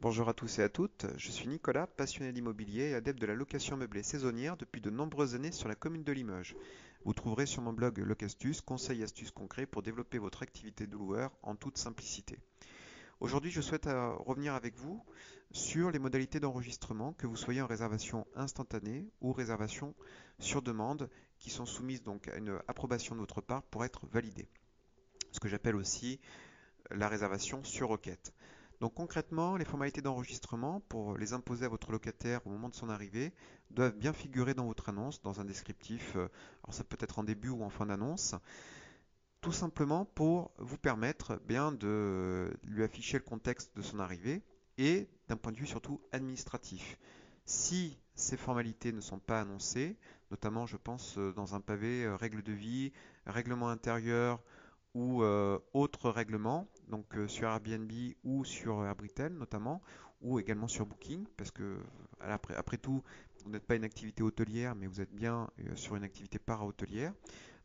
Bonjour à tous et à toutes, je suis Nicolas, passionné d'immobilier et adepte de la location meublée saisonnière depuis de nombreuses années sur la commune de Limoges. Vous trouverez sur mon blog Locastus conseils et astuces concrets pour développer votre activité de loueur en toute simplicité. Aujourd'hui, je souhaite revenir avec vous sur les modalités d'enregistrement, que vous soyez en réservation instantanée ou réservation sur demande, qui sont soumises donc à une approbation de votre part pour être validées. Ce que j'appelle aussi la réservation sur requête. Donc concrètement, les formalités d'enregistrement, pour les imposer à votre locataire au moment de son arrivée, doivent bien figurer dans votre annonce, dans un descriptif, alors ça peut être en début ou en fin d'annonce, tout simplement pour vous permettre bien de lui afficher le contexte de son arrivée et d'un point de vue surtout administratif. Si ces formalités ne sont pas annoncées, notamment je pense dans un pavé règles de vie, règlement intérieur ou autres règlements, donc sur Airbnb ou sur Airbritel notamment, ou également sur Booking, parce que après tout, vous n'êtes pas une activité hôtelière, mais vous êtes bien sur une activité para-hôtelière.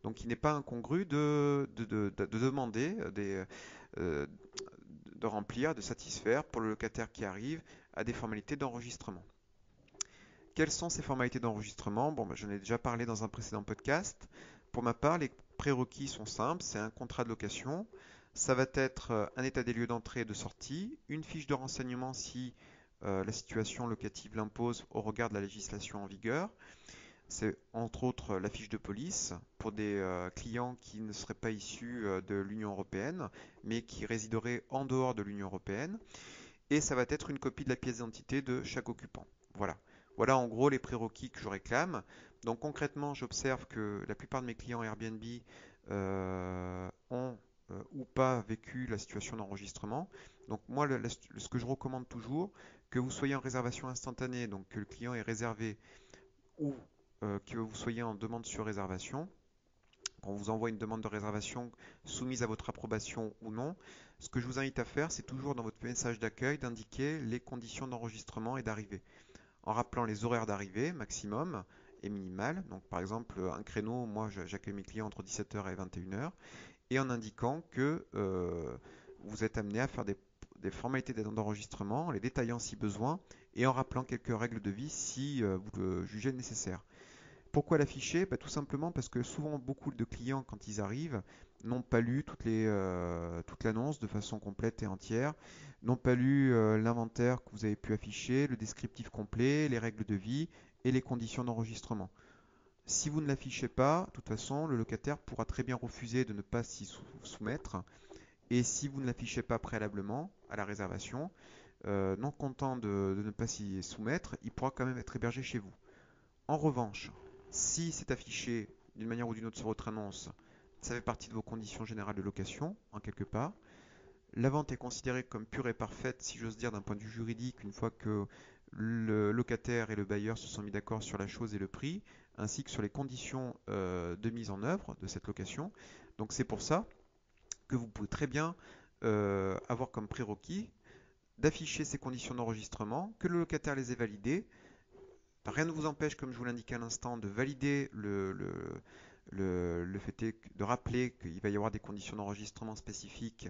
Donc il n'est pas incongru de demander euh, de remplir, de satisfaire pour le locataire qui arrive à des formalités d'enregistrement. Quelles sont ces formalités d'enregistrement? Bon, ben, j'en ai déjà parlé dans un précédent podcast. Pour ma part, les prérequis sont simples. C'est un contrat de location. Ça va être un état des lieux d'entrée et de sortie, une fiche de renseignement si la situation locative l'impose au regard de la législation en vigueur. C'est entre autres la fiche de police pour des clients qui ne seraient pas issus de l'Union européenne, mais qui résideraient en dehors de l'Union européenne. Et ça va être une copie de la pièce d'identité de chaque occupant. Voilà. Voilà en gros les prérequis que je réclame. Donc concrètement, j'observe que la plupart de mes clients Airbnb ont ou pas vécu la situation d'enregistrement. Donc moi, ce que je recommande toujours, que vous soyez en réservation instantanée, donc que le client est réservé, ou que vous soyez en demande sur réservation, qu'on vous envoie une demande de réservation soumise à votre approbation ou non, ce que je vous invite à faire, c'est toujours dans votre message d'accueil d'indiquer les conditions d'enregistrement et d'arrivée, en rappelant les horaires d'arrivée maximum et minimal. Donc par exemple, un créneau, moi j'accueille mes clients entre 17h et 21h, et en indiquant que vous êtes amené à faire des formalités d'enregistrement, en les détaillant si besoin, et en rappelant quelques règles de vie si vous le jugez nécessaire. Pourquoi l'afficher? Bah, tout simplement parce que souvent beaucoup de clients, quand ils arrivent, n'ont pas lu toute l'annonce de façon complète et entière, n'ont pas lu l'inventaire que vous avez pu afficher, le descriptif complet, les règles de vie et les conditions d'enregistrement. Si vous ne l'affichez pas, de toute façon, le locataire pourra très bien refuser de ne pas s'y soumettre. Et si vous ne l'affichez pas préalablement à la réservation, non content de ne pas s'y soumettre, il pourra quand même être hébergé chez vous. En revanche, si c'est affiché d'une manière ou d'une autre sur votre annonce, ça fait partie de vos conditions générales de location, en quelque part. La vente est considérée comme pure et parfaite, si j'ose dire, d'un point de vue juridique, une fois que le locataire et le bailleur se sont mis d'accord sur la chose et le prix, ainsi que sur les conditions de mise en œuvre de cette location. Donc c'est pour ça que vous pouvez très bien avoir comme prérequis d'afficher ces conditions d'enregistrement, que le locataire les ait validées. Rien ne vous empêche, comme je vous l'indiquais à l'instant, de valider le fait de rappeler qu'il va y avoir des conditions d'enregistrement spécifiques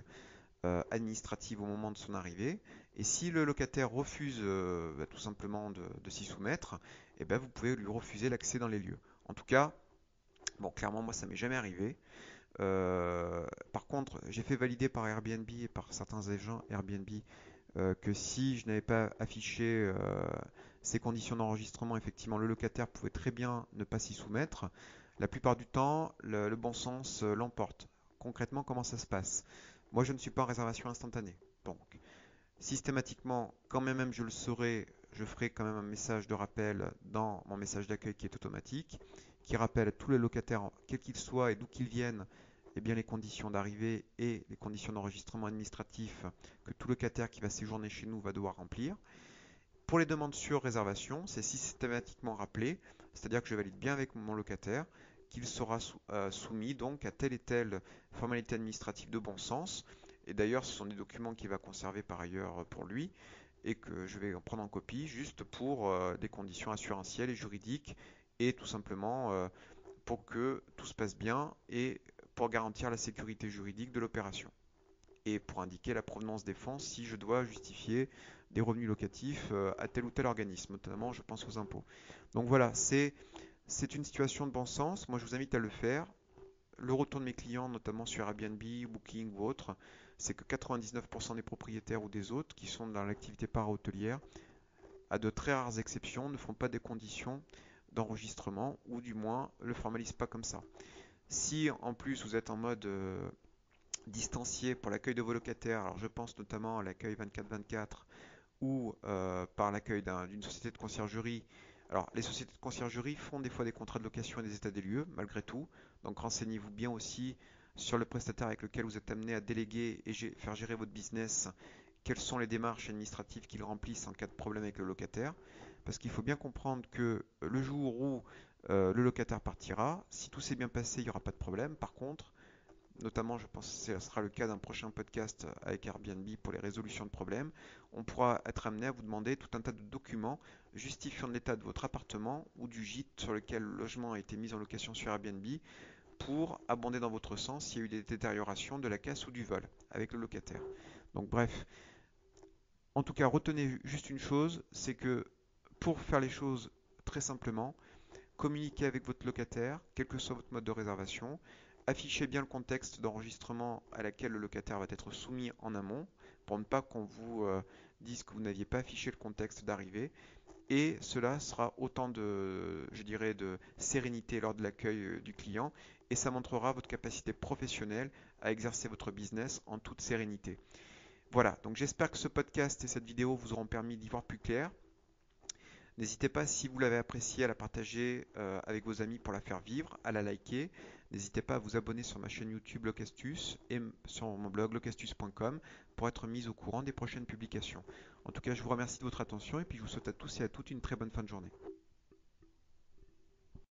administratives au moment de son arrivée. Et si le locataire refuse tout simplement de s'y soumettre, eh ben, vous pouvez lui refuser l'accès dans les lieux. En tout cas, bon, clairement, moi, ça m'est jamais arrivé. Par contre, j'ai fait valider par Airbnb et par certains agents Airbnb que si je n'avais pas affiché ces conditions d'enregistrement, effectivement, le locataire pouvait très bien ne pas s'y soumettre. La plupart du temps, le bon sens l'emporte. Concrètement, comment ça se passe? Moi, je ne suis pas en réservation instantanée. Donc, systématiquement, quand même je le saurai, je ferai quand même un message de rappel dans mon message d'accueil qui est automatique, qui rappelle à tous les locataires, quels qu'ils soient et d'où qu'ils viennent, eh bien, les conditions d'arrivée et les conditions d'enregistrement administratif que tout locataire qui va séjourner chez nous va devoir remplir. Pour les demandes sur réservation, c'est systématiquement rappelé, c'est-à-dire que je valide bien avec mon locataire qu'il sera soumis donc à telle et telle formalité administrative de bon sens. Et d'ailleurs, ce sont des documents qu'il va conserver par ailleurs pour lui et que je vais en prendre en copie juste pour des conditions assurantielles et juridiques et tout simplement pour que tout se passe bien et pour garantir la sécurité juridique de l'opération. et pour indiquer la provenance des fonds si je dois justifier des revenus locatifs à tel ou tel organisme, notamment je pense aux impôts. Donc voilà, c'est une situation de bon sens. Moi, je vous invite à le faire. Le retour de mes clients, notamment sur Airbnb, Booking ou autre, c'est que 99% des propriétaires ou des autres qui sont dans l'activité para-hôtelière, à de très rares exceptions, ne font pas des conditions d'enregistrement ou du moins ne le formalisent pas comme ça. Si en plus vous êtes en mode distancié pour l'accueil de vos locataires, alors je pense notamment à l'accueil 24/24 ou par l'accueil d'une société de conciergerie. Alors, les sociétés de conciergerie font des fois des contrats de location et des états des lieux, malgré tout. Donc, renseignez-vous bien aussi sur le prestataire avec lequel vous êtes amené à déléguer et faire gérer votre business. Quelles sont les démarches administratives qu'ils remplissent en cas de problème avec le locataire. Parce qu'il faut bien comprendre que le jour où le locataire partira, si tout s'est bien passé, il n'y aura pas de problème. Par contre, notamment je pense que ce sera le cas d'un prochain podcast avec Airbnb pour les résolutions de problèmes, on pourra être amené à vous demander tout un tas de documents justifiant de l'état de votre appartement ou du gîte sur lequel le logement a été mis en location sur Airbnb pour abonder dans votre sens s'il y a eu des détériorations de la casse ou du vol avec le locataire. Donc bref, en tout cas retenez juste une chose, c'est que pour faire les choses très simplement, communiquez avec votre locataire, quel que soit votre mode de réservation. Affichez bien le contexte d'enregistrement à laquelle le locataire va être soumis en amont, pour ne pas qu'on vous dise que vous n'aviez pas affiché le contexte d'arrivée. Et cela sera autant de, je dirais, de sérénité lors de l'accueil du client, et ça montrera votre capacité professionnelle à exercer votre business en toute sérénité. Voilà, donc j'espère que ce podcast et cette vidéo vous auront permis d'y voir plus clair. N'hésitez pas, si vous l'avez appréciée, à la partager avec vos amis pour la faire vivre, à la liker. N'hésitez pas à vous abonner sur ma chaîne YouTube Locastus et sur mon blog locastus.com pour être mis au courant des prochaines publications. En tout cas, je vous remercie de votre attention et puis je vous souhaite à tous et à toutes une très bonne fin de journée.